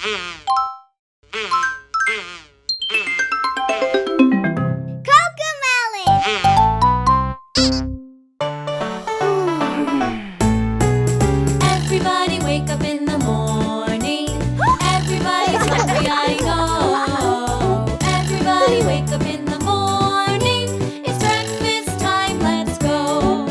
Everybody wake up in the morning. Everybody's hungry, I know. Everybody wake up in the morning. It's breakfast time, let's go.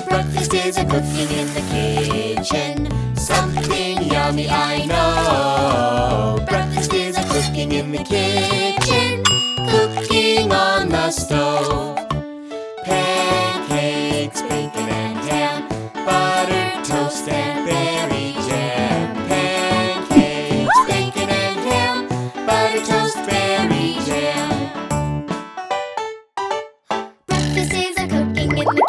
Breakfast is a cooking in the kitchen. Something yummy, I know. Breakfast is a cooking in the kitchen. Cooking on the stove. Pancakes, bacon and ham, butter, toast and berry jam. Pancakes, bacon and ham, butter, toast, berry jam. Breakfast is a cooking in the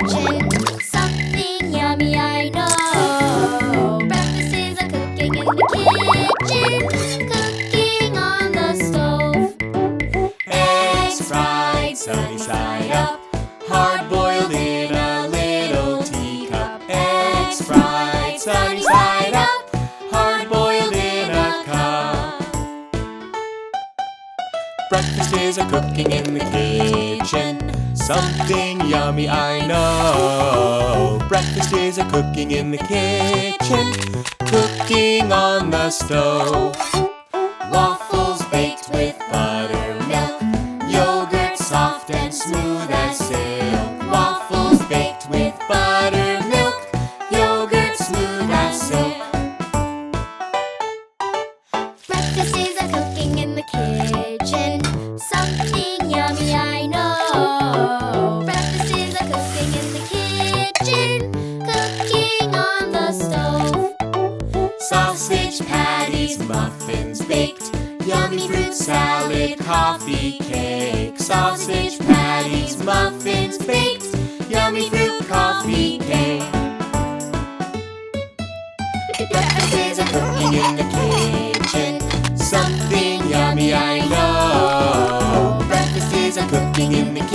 kitchen. Something yummy, I know. Breakfast is a cooking in the kitchen. Cooking on the stove. Eggs fried sunny side up, hard-boiled in a little teacup. Eggs fried sunny side up, hard-boiled in a cup. Breakfast is a cooking in the kitchen. Something yummy, I know. Breakfast is a cooking in the kitchen. Cooking on the stove. Waffles baked with buttermilk. Yogurt soft and smooth as silk. Waffles baked with buttermilk. Yogurt smooth as silk. Breakfast is a cooking in the kitchen. Something yummy, I know. Breakfast is a cooking in the kitchen. Cooking on the stove. Sausage patties, muffins baked. Yummy fruit salad, coffee cake. Sausage patties, muffins baked. Yummy fruit coffee cake. Breakfast is a cooking in the kitchen. Something yummy, I know. Breakfast is a cooking in the